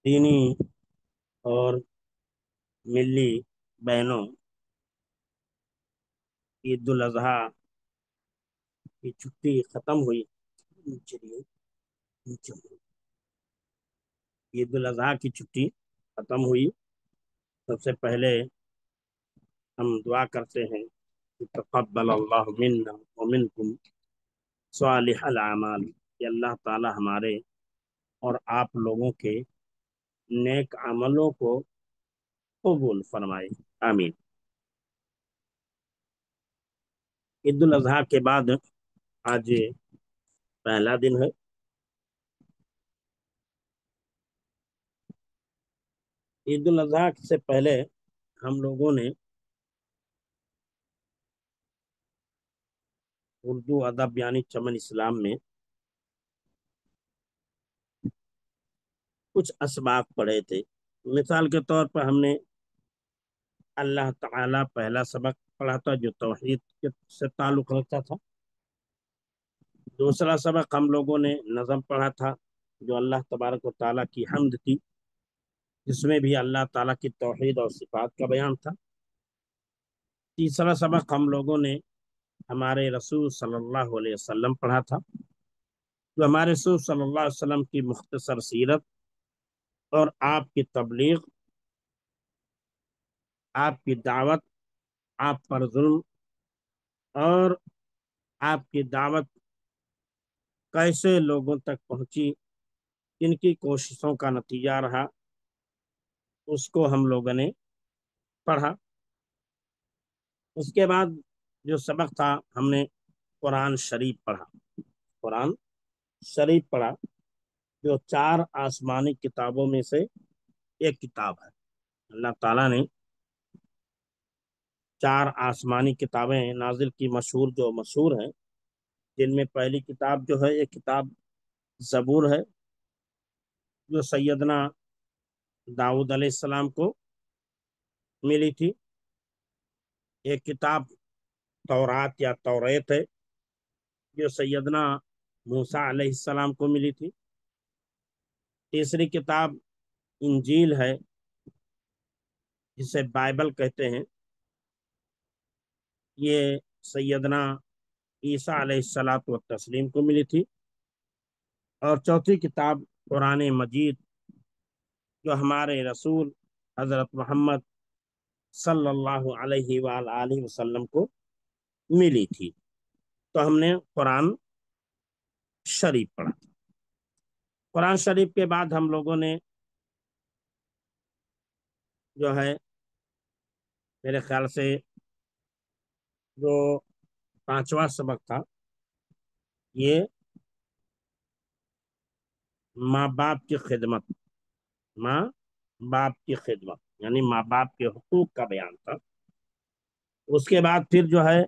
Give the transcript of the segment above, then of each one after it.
دینی اور ملی بہنوں، عید الاضحیٰ کی چھٹی ختم ہوئی۔ چلیے نیچے ہوئی۔ عید الاضحیٰ کی چھٹی ختم ہوئی۔ سب سے پہلے ہم دعا کرتے ہیں کہ تقبل اللہ منا ومنکم صالح الاعمال، کہ اللہ تعالی ہمارے اور آپ لوگوں کے نیک عملوں کو قبول فرمائے، آمین۔ عید الاضحیٰ کے بعد آج پہلا دن ہے۔ عید الاضحیٰ سے پہلے ہم لوگوں نے اردو ادب یعنی چمن اسلام میں کچھ اسباق پڑھے تھے۔ مثال کے طور پر ہم نے اللہ تعالی پہلا سبق پڑھا تھا جو توحید سے تعلق رکھتا تھا۔ دوسرا سبق ہم لوگوں نے نظم پڑھا تھا جو اللہ تبارک و تعالیٰ کی حمد تھی، جس میں بھی اللہ تعالیٰ کی توحید اور صفات کا بیان تھا۔ تیسرا سبق ہم لوگوں نے ہمارے رسول صلی اللہ علیہ وسلم پڑھا تھا، جو ہمارے رسول صلی اللہ علیہ وسلم کی مختصر سیرت اور آپ کی تبلیغ، آپ کی دعوت، آپ پر ظلم اور آپ کی دعوت کیسے لوگوں تک پہنچی، کن کی کوششوں کا نتیجہ رہا، اس کو ہم لوگوں نے پڑھا۔ اس کے بعد جو سبق تھا ہم نے قرآن شریف پڑھا۔ قرآن شریف پڑھا جو 4 آسمانی کتابوں میں سے ایک کتاب ہے۔ اللہ تعالیٰ نے 4 آسمانی کتابیں نازل کی، مشہور ہیں، جن میں پہلی کتاب جو ہے ایک کتاب زبور ہے، جو سیدنا داؤد علیہ السلام کو ملی تھی۔ ایک کتاب تورات یا توریت ہے، جو سیدنا موسیٰ علیہ السلام کو ملی تھی۔ تیسری کتاب انجیل ہے، جسے بائبل کہتے ہیں، یہ سیدنا عیسیٰ علیہ الصلاۃ والتسلیم کو ملی تھی۔ اور چوتھی کتاب قرآن مجید، جو ہمارے رسول حضرت محمد صلی اللہ علیہ وآلہ وسلم کو ملی تھی۔ تو ہم نے قرآن شریف پڑھا۔ قرآن شریف کے بعد ہم لوگوں نے جو ہے میرے خیال سے جو 5واں سبق تھا، یہ ماں باپ کی خدمت، ماں باپ کی خدمت یعنی ماں باپ کے حقوق کا بیان تھا۔ اس کے بعد پھر جو ہے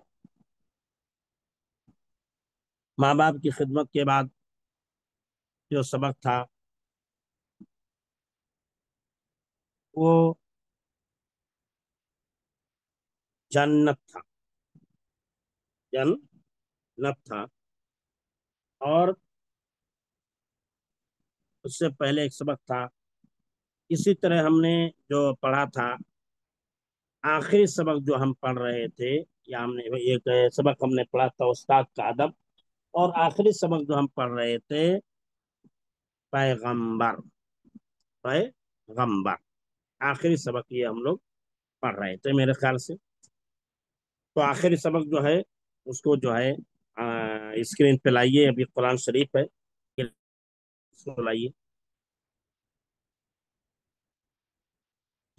ماں باپ کی خدمت کے بعد جو سبق تھا وہ جنت تھا، جنت تھا۔ اور اس سے پہلے ایک سبق تھا، اسی طرح ہم نے جو پڑھا تھا آخری سبق جو ہم پڑھ رہے تھے، یا ہم نے ایک سبق ہم نے پڑھا تھا استاد کا ادب، اور آخری سبق جو ہم پڑھ رہے تھے پیغمبر، پیغمبر آخری سبق یہ ہم لوگ پڑھ رہے تھے میرے خیال سے۔ تو آخری سبق جو ہے اس کو جو ہے اسکرین پہ لائیے، ابھی قرآن شریف ہے، اس کو لائیے۔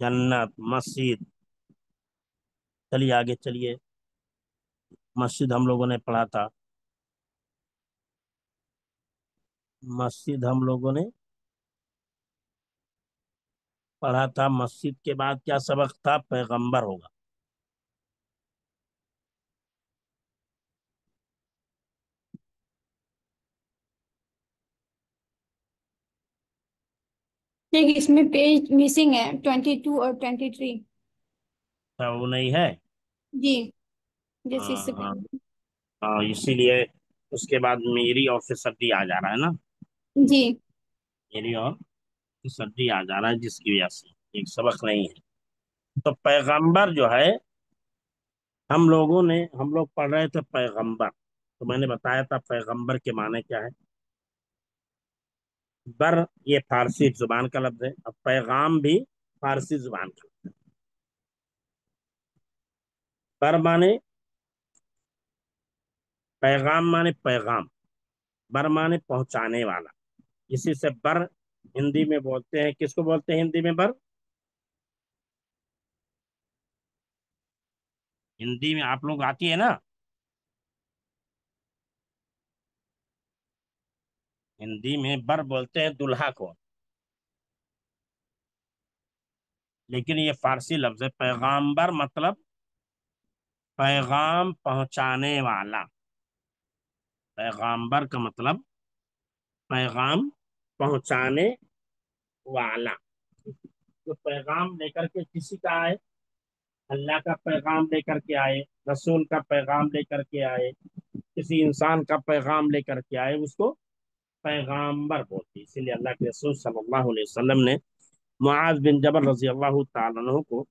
جنت، مسجد، چلیے آگے چلیے۔ مسجد ہم لوگوں نے پڑھا تھا، مسجد ہم لوگوں نے پڑھا تھا۔ مسجد کے بعد کیا سبق تھا؟ پیغمبر ہوگا۔ ٹھیک، اس میں پیج مسنگ ہے 22 اور 23۔ وہ نہیں ہے؟ جی، جیسے اس سے ہاں پہلے۔ ہاں، اسی لیے اس کے بعد میری آفیسر بھی آ جا رہا ہے نا، جی میری اور سردی آ جا رہا ہے جس کی وجہ سے ایک سبق نہیں ہے۔ تو پیغمبر جو ہے، ہم لوگ پڑھ رہے تھے پیغمبر، تو میں نے بتایا تھا پیغمبر کے معنی کیا ہے۔ بر یہ فارسی زبان کا لفظ ہے، اب پیغام بھی فارسی زبان کا لفظ ہے۔ بر مانے پیغام، مانے پیغام، بر مانے پہنچانے والا، اسی سے بر ہندی میں بولتے ہیں، کس کو بولتے ہیں ہندی میں بر؟ ہندی میں آپ لوگ آتی ہے نا، ہندی میں بر بولتے ہیں دلہا کو، لیکن یہ فارسی لفظ ہے۔ پیغامبر مطلب پیغام پہنچانے والا، پیغامبر کا مطلب پیغام پہنچانے والا، جو پیغام لے کر کے کسی کا آئے، اللہ کا پیغام لے کر کے آئے، رسول کا پیغام لے کر کے آئے، کسی انسان کا پیغام لے کر کے آئے، اس کو پیغامبر بولتے ہیں۔ اسی لیے اللہ کے رسول صلی اللہ علیہ وسلم نے معاذ بن جبل رضی اللہ تعالیٰ عنہ کو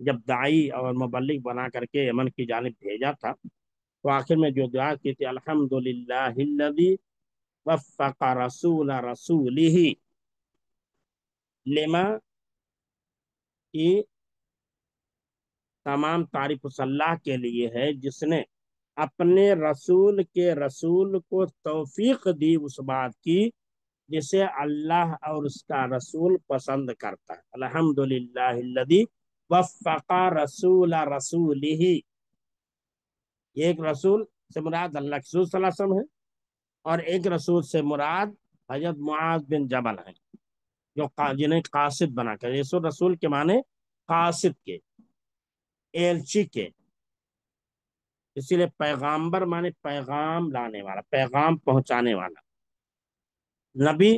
جب داعی اور مبلغ بنا کر کے یمن کی جانب بھیجا تھا، تو آخر میں جو دعا کی تھی، الحمدللہ الذی وفق رسول رسولہ لما، کی تمام تعریف اس اللہ کے لیے ہے جس نے اپنے رسول کے رسول کو توفیق دی اس بات کی جسے اللہ اور اس کا رسول پسند کرتا ہے۔ الحمدللہ الذی وفق رسول رسولہ، ایک رسول سے مراد اللہ کے رسول صلی اللہ علیہ وسلم ہے، اور ایک رسول سے مراد حضرت معاذ بن جبل ہے، جو جنہیں قاصد بنا کر، یسوع رسول کے معنی قاصد کے، ایلچی کے، اسی لیے پیغامبر مانے پیغام لانے والا، پیغام پہنچانے والا۔ نبی،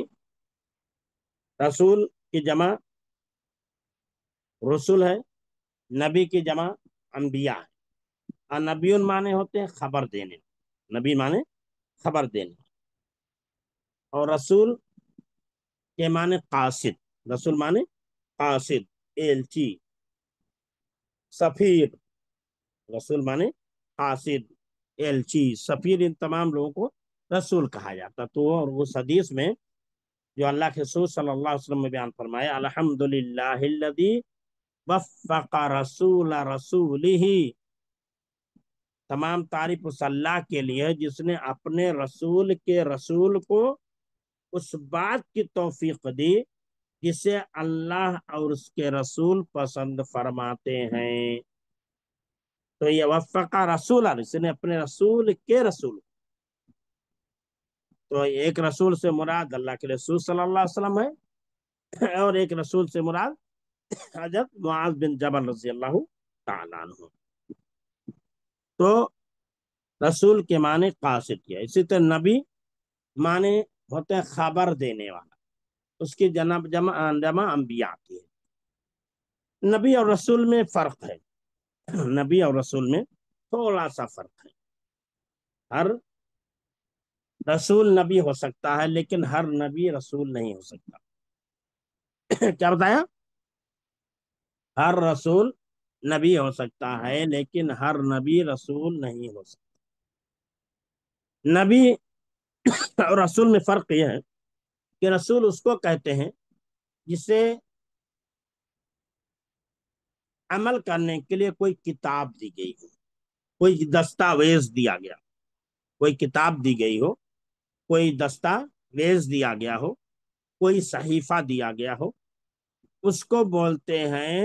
رسول کی جمع رسول ہے، نبی کی جمع انبیاء ہے، اور نبی مانے ہوتے ہیں خبر دینے، نبی مانے خبر دینے، اور رسول کے معنی قاصد، رسول مانے قاصد، ایلچی، سفیر، رسول مانے قاصد، ایلچی، سفیر، ان تمام لوگوں کو رسول کہا جاتا۔ تو اور اس حدیث میں جو اللہ کے رسول صلی اللہ علیہ وسلم نے بیان فرمایا، الحمدللہ الذی وفق رسول رسولہ، تمام تعریف اس اللہ کے لیے جس نے اپنے رسول کے رسول کو اس بات کی توفیق دی جسے اللہ اور اس کے رسول پسند فرماتے ہیں۔ تو یہ وفقہ رسول، اس نے اپنے رسول کے رسول، تو ایک رسول سے مراد اللہ کے رسول صلی اللہ علیہ وسلم ہے، اور ایک رسول سے مراد حضرت معاذ بن جبل رضی اللہ تعالیٰ عنہ۔ تو رسول کے معنی قاصد کیا، اسی طرح نبی معنی ہوتے ہیں خبر دینے والا، اس کی جمع انبیاء کی ہے۔ نبی اور رسول میں فرق ہے، نبی اور رسول میں تھوڑا سا فرق ہے۔ ہر رسول نبی ہو سکتا ہے لیکن ہر نبی رسول نہیں ہو سکتا۔ کیا بتایا؟ ہر رسول نبی ہو سکتا ہے لیکن ہر نبی رسول نہیں ہو سکتا۔ نبی اور رسول میں فرق یہ ہے کہ رسول اس کو کہتے ہیں جسے عمل کرنے کے لیے کوئی کتاب دی گئی ہو، کوئی دستاویز دیا گیا، کوئی کتاب دی گئی ہو، کوئی دستاویز دیا گیا ہو، کوئی صحیفہ دیا گیا ہو، اس کو بولتے ہیں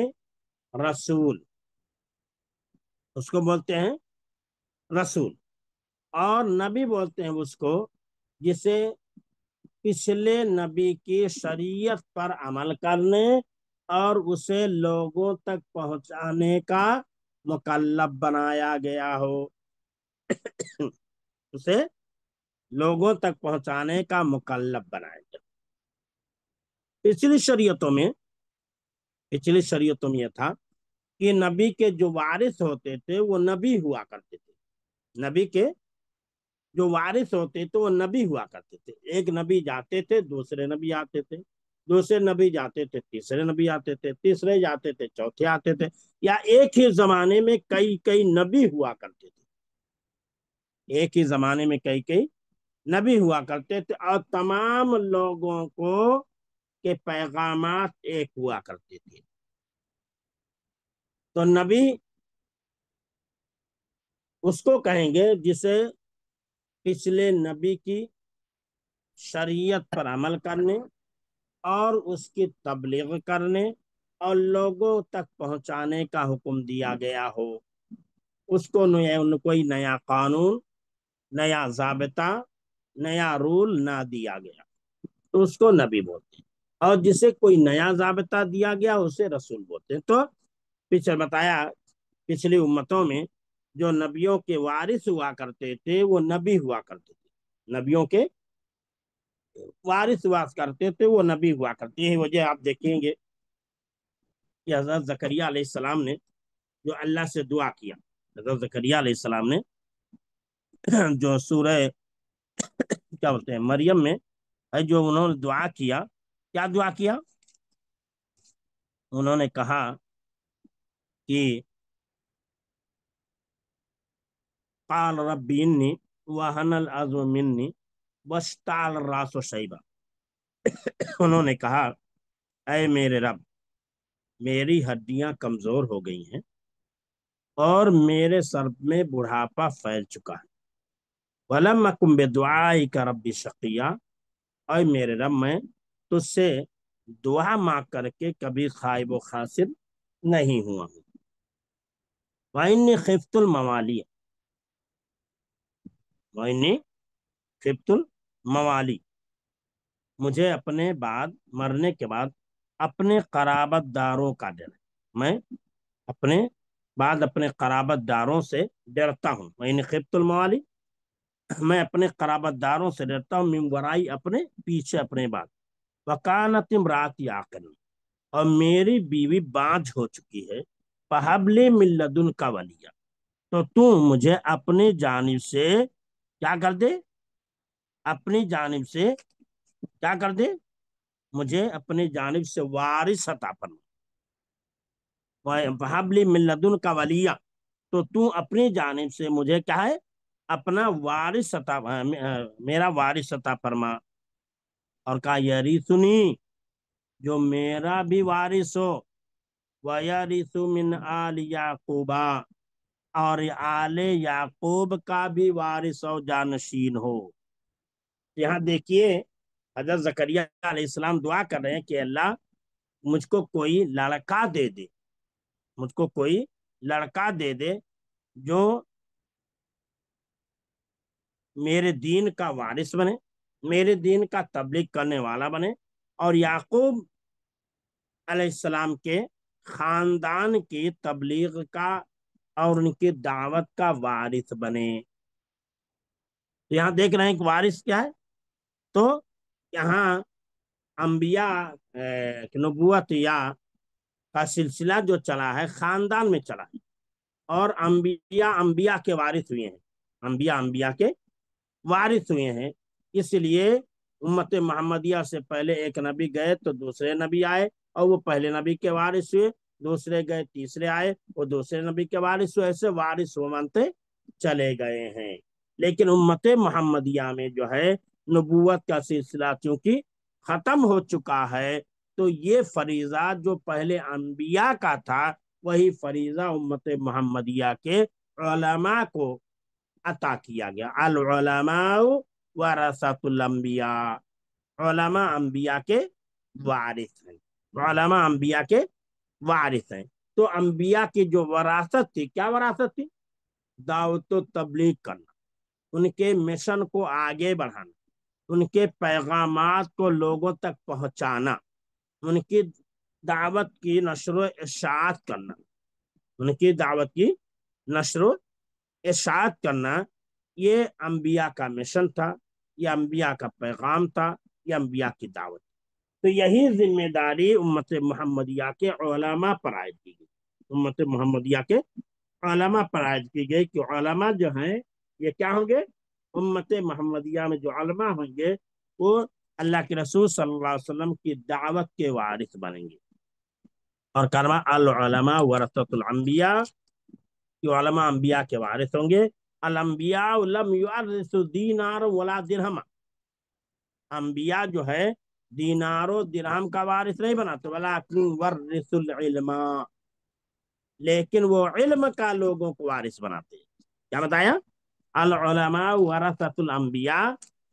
رسول، اس کو بولتے ہیں رسول۔ اور نبی بولتے ہیں اس کو جسے پچھلے نبی کی شریعت پر عمل کرنے اور اسے لوگوں تک پہنچانے کا مکلف بنایا گیا ہو، اسے لوگوں تک پہنچانے کا مکلف بنایا گیا۔ پچھلی شریعتوں میں یہ تھا کہ نبی کے جو وارث ہوتے تھے وہ نبی ہوا کرتے تھے، نبی کے جو وارث ہوتے تھے وہ نبی ہوا کرتے تھے، ایک نبی جاتے تھے دوسرے نبی آتے تھے، دوسرے نبی جاتے تھے، تیسرے نبی آتے تھے، تیسرے جاتے تھے، چوتھے آتے تھے، یا ایک ہی زمانے میں کئی کئی نبی ہوا کرتے تھے، ایک ہی زمانے میں کئی کئی نبی ہوا کرتے تھے، اور تمام لوگوں کو کے پیغامات ایک ہوا کرتے تھے۔ تو نبی اس کو کہیں گے جسے پچھلے نبی کی شریعت پر عمل کرنے اور اس کی تبلیغ کرنے اور لوگوں تک پہنچانے کا حکم دیا گیا ہو، اس کو کوئی نیا قانون، نیا ضابطہ، نیا رول نہ دیا گیا تو اس کو نبی بولتے ہیں، اور جسے کوئی نیا ضابطہ دیا گیا اسے رسول بولتے ہیں۔ تو پیچھے بتایا پچھلی امتوں میں جو نبیوں کے وارث ہوا کرتے تھے وہ نبی ہوا کرتے تھے، نبیوں کے وارث ہوا کرتے تھے وہ نبی ہوا کرتے ہیں۔ وجہ آپ دیکھیں گے کہ حضرت زکریہ علیہ السلام نے جو اللہ سے دعا کیا، حضرت زکریہ علیہ السلام نے جو سورہ کیا بولتے ہیں مریم میں ہے، جو انہوں نے دعا کیا، کیا دعا کیا؟ انہوں نے کہا کہ قال رب انی وہن العظم منی واشتعل الراس شیبا، انہوں نے کہا اے میرے رب، میری ہڈیاں کمزور ہو گئی ہیں اور میرے سر میں بڑھاپا پھیل چکا ہے، ولم اکن بدعائک رب شقیا، اے میرے رب میں تجھ سے دعا مانگ کر کے کبھی خائب و خاسر نہیں ہوا ہوں، وإنی خفت الموالی، وإنی خفت الموالی، مجھے اپنے بعد مرنے کے بعد اپنے قرابت داروں کا ڈر ہے، میں اپنے بعد اپنے قرابت داروں سے ڈرتا ہوں، وإنی خفت الموالی، میں اپنے قرابت داروں سے ڈرتا ہوں، من ورائی، اپنے پیچھے اپنے بعد، وکانت امراتی عاقر، اور میری بیوی بانجھ ہو چکی ہے، فہب لی من لدنک ولیہ، تو مجھے اپنی جانب سے کیا کر دے، اپنی جانب سے کیا کر دے، مجھے اپنی جانب سے وارث عطا فرما، فہب لی من لدنک ولیہ، تو اپنی جانب سے مجھے کیا ہے، اپنا وارث عطا، میرا وارث عطا فرما، اور کہا یریثنی، جو میرا بھی وارث ہو، وَيَرِثُ مِنْ آلِ یعقوبہ، اور آل یعقوب کا بھی وارث و جانشین ہو۔ یہاں دیکھیے حضرت زکریا علیہ السلام دعا کر رہے ہیں کہ اللہ مجھ کو کوئی لڑکا دے دے، مجھ کو کوئی لڑکا دے دے جو میرے دین کا وارث بنے، میرے دین کا تبلیغ کرنے والا بنے، اور یعقوب علیہ السلام کے خاندان کی تبلیغ کا اور ان کی دعوت کا وارث بنے۔ یہاں دیکھ رہے ہیں کہ وارث کیا ہے، تو یہاں انبیاء نبوت یا کا سلسلہ جو چلا ہے خاندان میں چلا ہے، اور انبیاء کے وارث ہوئے ہیں، انبیاء کے وارث ہوئے ہیں، اس لیے امت محمدیہ سے پہلے ایک نبی گئے تو دوسرے نبی آئے، اور وہ پہلے نبی کے وارث ہوئے، دوسرے گئے تیسرے آئے، وہ دوسرے نبی کے وارث ہوئے، ایسے وارث وہ مانتے چلے گئے ہیں۔ لیکن امت محمدیہ میں جو ہے نبوت کا سلسلہ چونکہ ختم ہو چکا ہے، تو یہ فریضہ جو پہلے انبیاء کا تھا وہی فریضہ امت محمدیہ کے علماء کو عطا کیا گیا۔ العلماء ورثۃ الانبیاء، علماء انبیاء کے وارث ہیں، علماء انبیاء کے وارث ہیں۔ تو انبیاء کی جو وراثت تھی، کیا وراثت تھی؟ دعوت و تبلیغ کرنا، ان کے مشن کو آگے بڑھانا، ان کے پیغامات کو لوگوں تک پہنچانا، ان کی دعوت کی نشر و اشاعت کرنا، ان کی دعوت کی نشر و اشاعت کرنا، یہ انبیاء کا مشن تھا، یہ انبیاء کا پیغام تھا، یہ انبیاء کی دعوت۔ تو یہی ذمہ داری امت محمدیہ کے علماء پر عائد کی گئی، امت محمدیہ کے علماء پر عائد کی گئی کہ علماء جو ہیں یہ کیا ہوں گے، امت محمدیہ میں جو علماء ہوں گے وہ اللہ کے رسول صلی اللہ علیہ وسلم کی دعوت کے وارث بنیں گے۔ اور کلمہ العلماء ورثۃ الانبیاء، کہ علماء انبیاء کے وارث ہوں گے۔ الانبیاء لم یورثوا دینار ولا درہم، انبیاء جو ہے دینار و درہم کا وارث نہیں بناتے، ولکن ورثوا العلم، لیکن وہ علم کا لوگوں کو وارث بناتے ہیں۔ کیا بتایا؟ العلماء ورثۃ الانبیاء،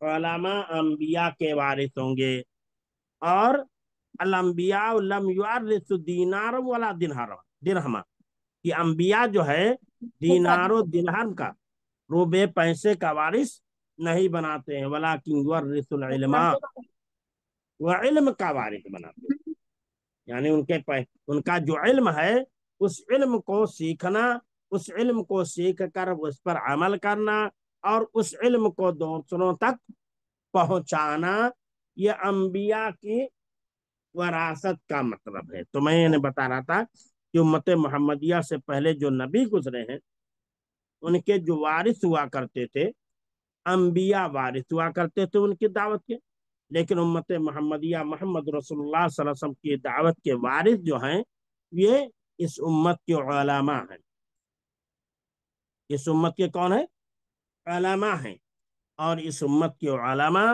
علماء انبیاء کے وارث ہوں گے۔ اور الانبیاء لم یورثوا دینار ولا درہم، کہ انبیاء جو ہے دینار و درہم کا، روبے پیسے کا وارث نہیں بناتے ہیں، ولکن ورثوا العلم، وہ علم کا وارث بناتے ہیں۔ یعنی ان کا جو علم ہے، اس علم کو سیکھنا، اس علم کو سیکھ کر اس پر عمل کرنا، اور اس علم کو دوسروں تک پہنچانا، یہ انبیاء کی وراثت کا مطلب ہے۔ تو میں نے بتا رہا تھا کہ امت محمدیہ سے پہلے جو نبی گزرے ہیں، ان کے جو وارث ہوا کرتے تھے، انبیاء وارث ہوا کرتے تھے ان کی دعوت کے، لیکن امت محمدیہ محمد رسول اللہ صلی اللہ علیہ وسلم کی دعوت کے وارث جو ہیں، یہ اس امت کے علماء ہیں۔ اس امت کے کون ہیں؟ علماء ہیں۔ اور اس امت کے علماء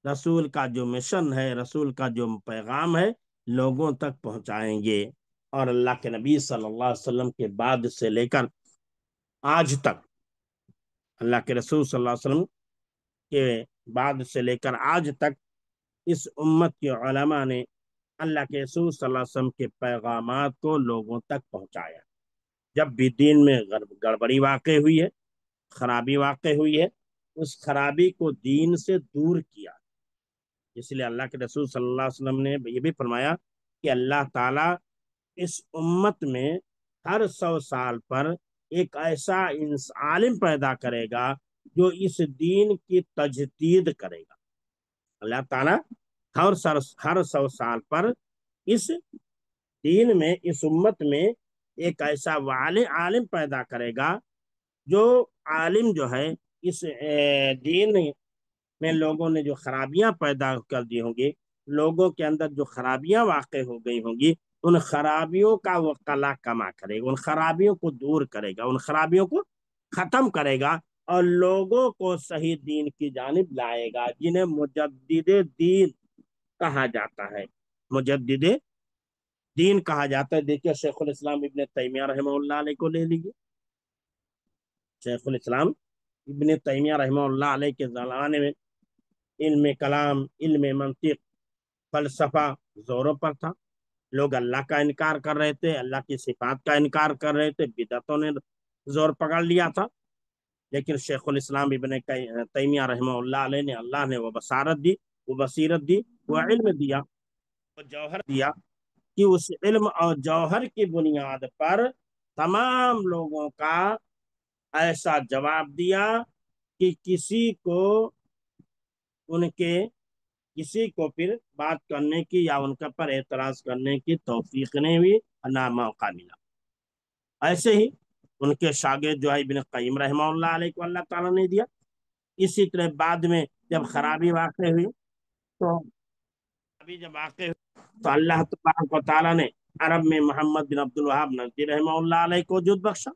رسول کا جو مشن ہے، رسول کا جو پیغام ہے، لوگوں تک پہنچائیں گے۔ اور اللہ کے نبی صلی اللہ علیہ وسلم کے بعد سے لے کر آج تک، اللہ کے رسول صلی اللہ علیہ وسلم کے بعد سے لے کر آج تک، اس امت کے علماء نے اللہ کے رسول صلی اللہ علیہ وسلم کے پیغامات کو لوگوں تک پہنچایا۔ جب بھی دین میں گڑبڑی واقع ہوئی ہے، خرابی واقع ہوئی ہے، اس خرابی کو دین سے دور کیا۔ اس لیے اللہ کے رسول صلی اللہ علیہ وسلم نے یہ بھی فرمایا کہ اللہ تعالیٰ اس امت میں ہر 100 سال پر ایک ایسا عالم پیدا کرے گا جو اس دین کی تجدید کرے گا۔ اللہ تعالیٰ ہر 100 سال پر اس دین میں، اس امت میں ایک ایسا عالم پیدا کرے گا، جو عالم جو ہے اس دین میں لوگوں نے جو خرابیاں پیدا کر دی ہوں گی، لوگوں کے اندر جو خرابیاں واقع ہو گئی ہوں گی، ان خرابیوں کا وہ قلع کما کرے گا، ان خرابیوں کو دور کرے گا، ان خرابیوں کو ختم کرے گا، اور لوگوں کو صحیح دین کی جانب لائے گا، جنہیں مجدد دین کہا جاتا ہے۔ مجدد دین کہا جاتا ہے۔ دیکھیے شیخ الاسلام ابن تیمیہ رحمہ اللہ علیہ کو لے لیجیے۔ شیخ الاسلام ابن تیمیہ رحمہ اللہ علیہ کے زمانے میں علم کلام، علم منطق، فلسفہ زوروں پر تھا۔ لوگ اللہ کا انکار کر رہے تھے، اللہ کی صفات کا انکار کر رہے تھے، بدعتوں نے زور پکڑ لیا تھا۔ لیکن شیخ الاسلام ابن تیمیہ رحمہ اللہ علیہ نے، اللہ نے وہ بصارت دی، وہ بصیرت دی، وہ علم دیا، وہ جوہر دیا، کہ اس علم اور جوہر کی بنیاد پر تمام لوگوں کا ایسا جواب دیا کہ کسی کو پھر بات کرنے کی یا ان کے پر اعتراض کرنے کی توفیق نہیں ہوئی، نہ موقع ملا۔ ایسے ہی ان کے شاگرد جو ہے ابن قیم رحمہ اللہ علیہ کو اللہ تعالیٰ نے دیا۔ اسی طرح بعد میں جب خرابی واقع ہوئی تو اللہ تبارک و تعالیٰ نے عرب میں محمد بن عبد الوہاب نجدی رحمہ اللہ علیہ کو وجود بخشا۔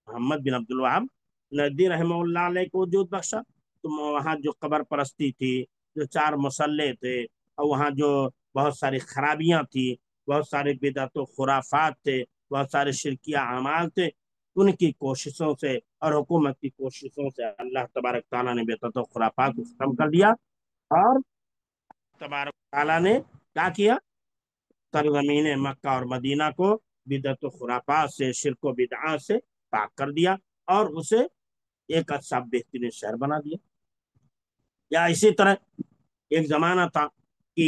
محمد بن عبد الوہاب نجدی رحمہ اللہ علیہ کو وجود بخشا۔ تو وہاں جو قبر پرستی تھی، جو 4 مصلے تھے، اور وہاں جو بہت ساری خرابیاں تھی، بہت سارے بدعت و خرافات تھے، بہت سارے شرکیہ اعمال تھے، ان کی کوششوں سے اور حکومت کی کوششوں سے اللہ تبارک تعالیٰ نے بدعت و خرافات کو ختم کر دیا، اور تبارک تعالیٰ نے کیا کیا؟ سرزمین مکہ اور مدینہ کو بدعت و خرافات سے، شرک و بدعات سے پاک کر دیا، اور اسے ایک اچھا بہترین شہر بنا دیا۔ یا اسی طرح ایک زمانہ تھا کہ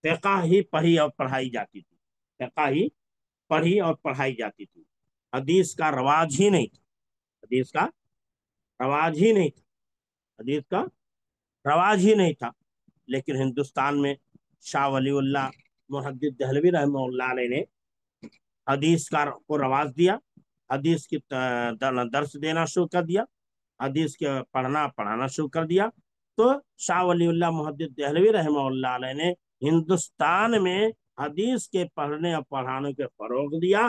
فقہ ہی پڑھی اور پڑھائی جاتی تھی، فقہ ہی پڑھی اور پڑھائی جاتی تھی، حدیث کا رواج ہی نہیں تھا، حدیث کا رواج ہی نہیں تھا، حدیث کا رواج ہی نہیں تھا۔ لیکن ہندوستان میں شاہ ولی اللہ محدث دہلوی رحمہ اللہ علیہ نے حدیث کو رواج دیا، حدیث کی درس دینا شروع کر دیا، حدیث کے پڑھانا شروع کر دیا، تو شاہ ولی اللہ محدث دہلوی رحمہ اللہ علیہ نے ہندوستان میں حدیث کے پڑھنے اور پڑھانے کے فروغ دیا،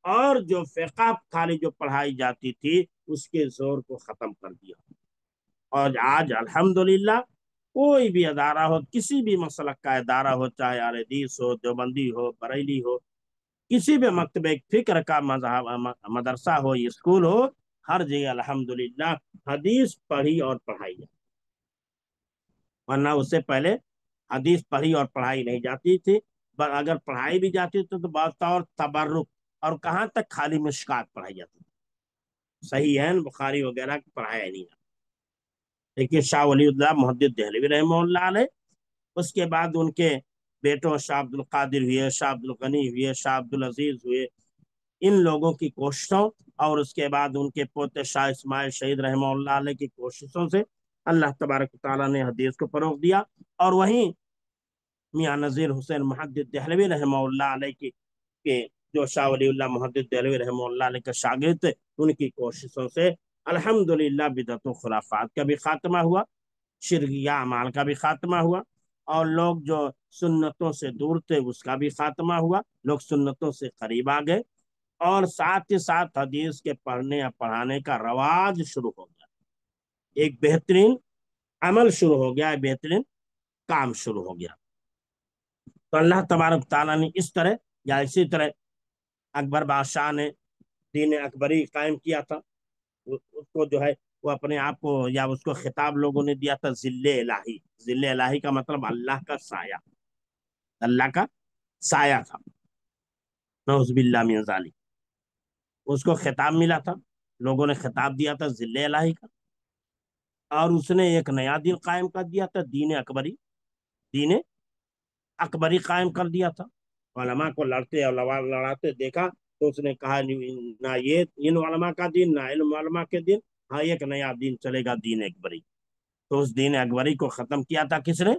اور جو فقہ خالی جو پڑھائی جاتی تھی اس کے زور کو ختم کر دیا۔ اور آج الحمدللہ کوئی بھی ادارہ ہو، کسی بھی مسلک کا ادارہ ہو، چاہے اہل حدیث ہو، دیوبندی ہو، بریلی ہو، کسی بھی مکتب فکر کا مدرسہ ہو، اسکول ہو، ہر جگہ الحمدللہ حدیث پڑھی اور پڑھائی جاتی، ورنہ اس سے پہلے حدیث پڑھی اور پڑھائی نہیں جاتی تھی۔ اگر پڑھائی بھی جاتی تھی تو بطور تبرک، اور کہاں تک خالی مشکات پڑھائی جاتی تھی، صحیح ہے بخاری وغیرہ پڑھایا نہیں جاتا۔ لیکن شاہ ولی اللہ محدث دہلوی رحمہ اللہ علیہ، اس کے بعد ان کے بیٹوں شاہ عبد القادر ہوئے، شاہ عبد الغنی ہوئے، شاہ عبد العزیز ہوئے، ان لوگوں کی کوششوں، اور اس کے بعد ان کے پوتے شاہ اسماعیل شہید رحمہ اللہ علیہ کی کوششوں سے اللہ تبارک تعالیٰ نے حدیث کو فروغ دیا۔ اور وہیں میاں نذیر حسین محدث دہلوی رحمہ اللہ علیہ کی جو شاہ ولی اللہ محدث دہلوی رحمہ اللہ علیہ کے شاگرد تھے، ان کی کوششوں سے الحمدللہ بدعت و خرافات کا بھی خاتمہ ہوا، شرکیہ اعمال کا بھی خاتمہ ہوا، اور لوگ جو سنتوں سے دور تھے اس کا بھی خاتمہ ہوا، لوگ سنتوں سے قریب آ گئے، اور ساتھ ہی ساتھ حدیث کے پڑھنے یا پڑھانے کا رواج شروع ہو گیا، ایک بہترین عمل شروع ہو گیا، بہترین کام شروع ہو گیا۔ تو اللہ تبارک تعالیٰ نے اس طرح یا اسی طرح اکبر بادشاہ نے دین اکبری قائم کیا تھا، اس کو جو ہے وہ اپنے آپ کو، یا اس کو خطاب لوگوں نے دیا تھا ذل الہی۔ ذل الہی کا مطلب اللہ کا سایہ، اللہ کا سایہ تھا، نعوذ باللہ من ذالک۔ اس کو خطاب ملا تھا، لوگوں نے خطاب دیا تھا ذل الہی کا، اور اس نے ایک نیا دین قائم کر دیا تھا، دین اکبری، دین اکبری قائم کر دیا تھا۔ علماء کو لڑتے اور لڑاتے دیکھا تو اس نے کہا نہ یہ ان علماء کا دین، نہ علم علماء کے دین، ہاں ایک نیا دین چلے گا، دین اکبری۔ تو اس دین اکبری کو ختم کیا تھا کس نے؟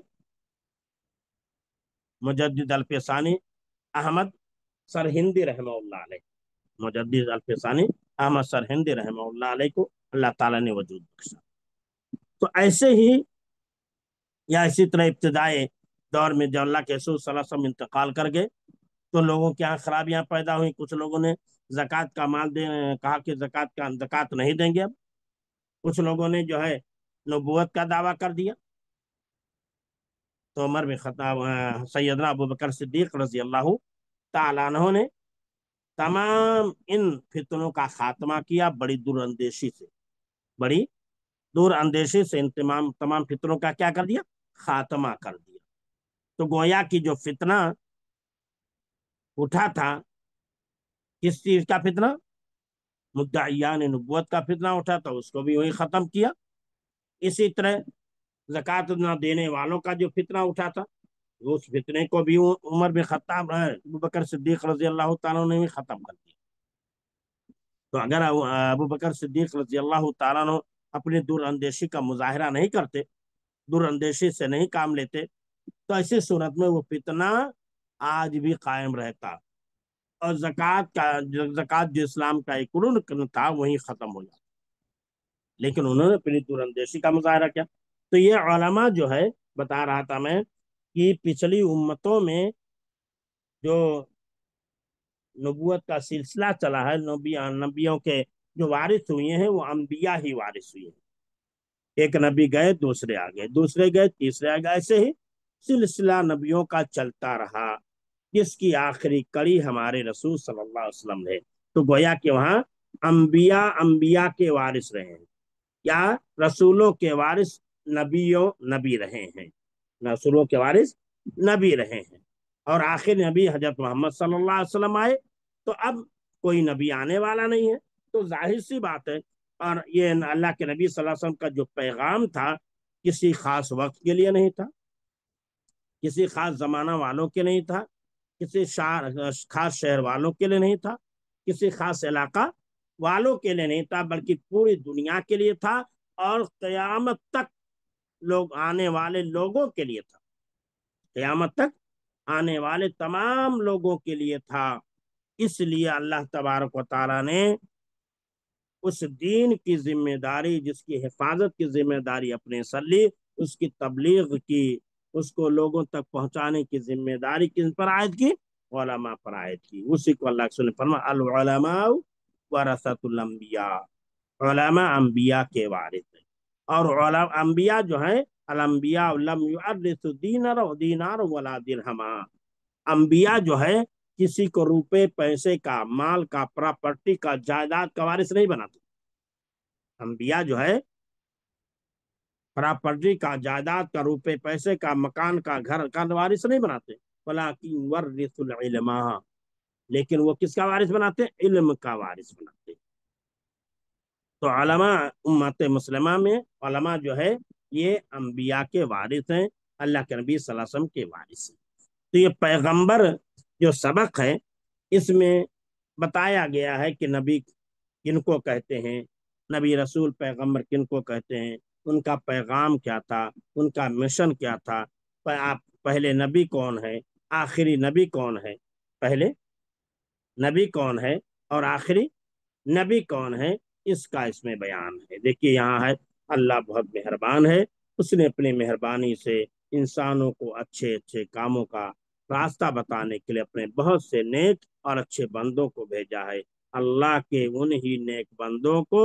مجدد الفسانی احمد سرہندی رحمہ اللہ علیہ، مجدد الفسانی احمد سرہندی رحمہ اللہ علیہ کو اللہ تعالیٰ نے وجود بخشا۔ تو ایسے ہی یا اسی طرح ابتدائی دور میں جو اللہ کے رسول صلی اللہ علیہ وسلم انتقال کر گئے تو لوگوں کے یہاں خرابیاں پیدا ہوئی، کچھ لوگوں نے زکوٰۃ کا مال کہا کہ زکوٰۃ نہیں دیں گے اب، کچھ لوگوں نے جو ہے نبوت کا دعویٰ کر دیا، تو عمر بن خطاب سیدنا ابو بکر صدیق رضی اللہ تعالیٰ عنہ نے تمام ان فتنوں کا خاتمہ کیا، بڑی دور اندیشی سے، بڑی دور اندیشی سے ان تمام فتنوں کا کیا کر دیا؟ خاتمہ کر دیا۔ تو گویا کی جو فتنہ اٹھا تھا، کس چیز کا فتنہ؟ مدعیان نبوت کا فتنہ اٹھا تھا، اس کو بھی وہی ختم کیا۔ اسی طرح زکوٰۃ نہ دینے والوں کا جو فتنہ اٹھا تھا، اس فتنے کو بھی عمر بن خطاب ابو بکر صدیق رضی اللہ تعالیٰ نے بھی ختم کر دیا۔ تو اگر ابو بکر صدیق رضی اللہ تعالیٰ نے اپنی دور اندیشی کا مظاہرہ نہیں کرتے، دور اندیشی سے نہیں کام لیتے، تو ایسی صورت میں وہ فتنہ آج بھی قائم رہتا، اور زکوٰۃ جو اسلام کا ایک رکن تھا وہی ختم ہو جاتا، لیکن انہوں نے اپنی دور اندیشی کا مظاہرہ کیا۔ تو یہ علماء جو ہے، بتا رہا تھا میں کہ پچھلی امتوں میں جو نبوت کا سلسلہ چلا ہے، نبیوں کے جو وارث ہوئے ہیں وہ انبیاء ہی وارث ہوئے ہیں، ایک نبی گئے دوسرے آ گئے، دوسرے گئے تیسرے آ گئے، ایسے ہی سلسلہ نبیوں کا چلتا رہا، جس کی آخری کڑی ہمارے رسول صلی اللہ علیہ وسلم ہے۔ تو گویا کہ وہاں انبیاء کے وارث رہے ہیں، یا رسولوں کے وارث نبی رہے ہیں، رسولوں کے وارث نبی رہے ہیں، اور آخر نبی حضرت محمد صلی اللہ علیہ وسلم آئے، تو اب کوئی نبی آنے والا نہیں ہے، تو ظاہر سی بات ہے۔ اور یہ اللہ کے نبی صلی اللہ علیہ وسلم کا جو پیغام تھا کسی خاص وقت کے لیے نہیں تھا، کسی خاص زمانہ والوں کے نہیں تھا، کسی خاص شہر والوں کے لیے نہیں تھا، کسی خاص علاقہ والوں کے لیے نہیں تھا، بلکہ پوری دنیا کے لیے تھا، اور قیامت تک لوگ آنے والے لوگوں کے لیے تھا، قیامت تک آنے والے تمام لوگوں کے لیے تھا۔ اس لیے اللہ تبارک و تعالیٰ نے اس دین کی ذمہ داری، جس کی حفاظت کی ذمہ داری اپنے سر لی، اس کی تبلیغ کی، اس کو لوگوں تک پہنچانے کی ذمہ داری کن پر عائد کی؟ علماء پر عائد کی۔ اسی کو اللہ کے رسول نے فرمایا العلماء ورثۃ الانبیاء، علماء انبیاء کے وارث ہیں۔ اور انبیاء جو ہیں، الانبیاء لم یورثوا دینار ولا درہما، انبیاء جو ہے کسی کو روپے پیسے کا، مال کا، پراپرٹی کا، جائیداد کا وارث نہیں بناتے۔ انبیاء جو ہے پراپرٹی کا، جائیداد کا، روپے پیسے کا، مکان کا، گھر کا وارث نہیں بناتے، ولکن ورث العلماء، لیکن وہ کس کا وارث بناتے؟ علم کا وارث بناتے۔ تو علماء امت مسلمہ میں علماء جو ہے یہ انبیاء کے وارث ہیں، اللہ کے نبی صلی اللہ علیہ وسلم کے وارث ہیں۔ تو یہ پیغمبر جو سبق ہے اس میں بتایا گیا ہے کہ نبی کن کو کہتے ہیں، نبی رسول پیغمبر کن کو کہتے ہیں، ان کا پیغام کیا تھا، ان کا مشن کیا تھا، آپ پہلے نبی کون ہے، آخری نبی کون ہے، پہلے نبی کون ہے اور آخری نبی کون ہے، اس کا اس میں بیان ہے۔ دیکھیے یہاں ہے اللہ بہت مہربان ہے، اس نے اپنی مہربانی سے انسانوں کو اچھے اچھے کاموں کا راستہ بتانے کے لیے اپنے بہت سے نیک اور اچھے بندوں کو بھیجا ہے۔ اللہ کے انہی نیک بندوں کو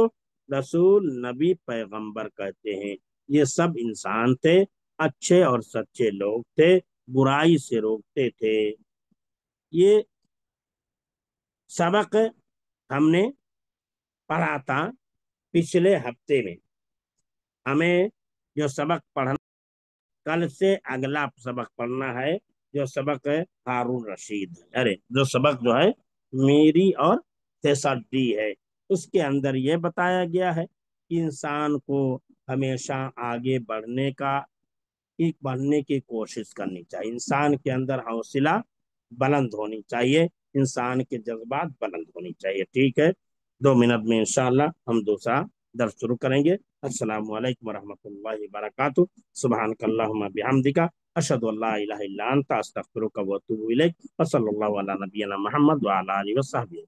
رسول، نبی، پیغمبر کہتے ہیں۔ یہ سب انسان تھے، اچھے اور سچے لوگ تھے، برائی سے روکتے تھے۔ یہ سبق ہم نے پڑھا تھا پچھلے ہفتے میں۔ ہمیں جو سبق پڑھنا، کل سے اگلا سبق پڑھنا ہے، جو سبق ہے ہارون رشید، ارے جو سبق جو ہے میری اور تیسری ہے، اس کے اندر یہ بتایا گیا ہے کہ انسان کو ہمیشہ آگے بڑھنے کی کوشش کرنی چاہیے، انسان کے اندر حوصلہ بلند ہونی چاہیے، انسان کے جذبات بلند ہونی چاہیے۔ ٹھیک ہے، 2 منٹ میں انشاءاللہ ہم دوسرا درس شروع کریں گے۔ السلام علیکم ورحمۃ اللہ وبرکاتہ۔ سبحانک اللہم بحمدک، اشہد ان لا الہ الا انت، استغفرک و اتوب الیک، وصلی اللہ علی نبینا محمد وعلی آلہ وصحبہ۔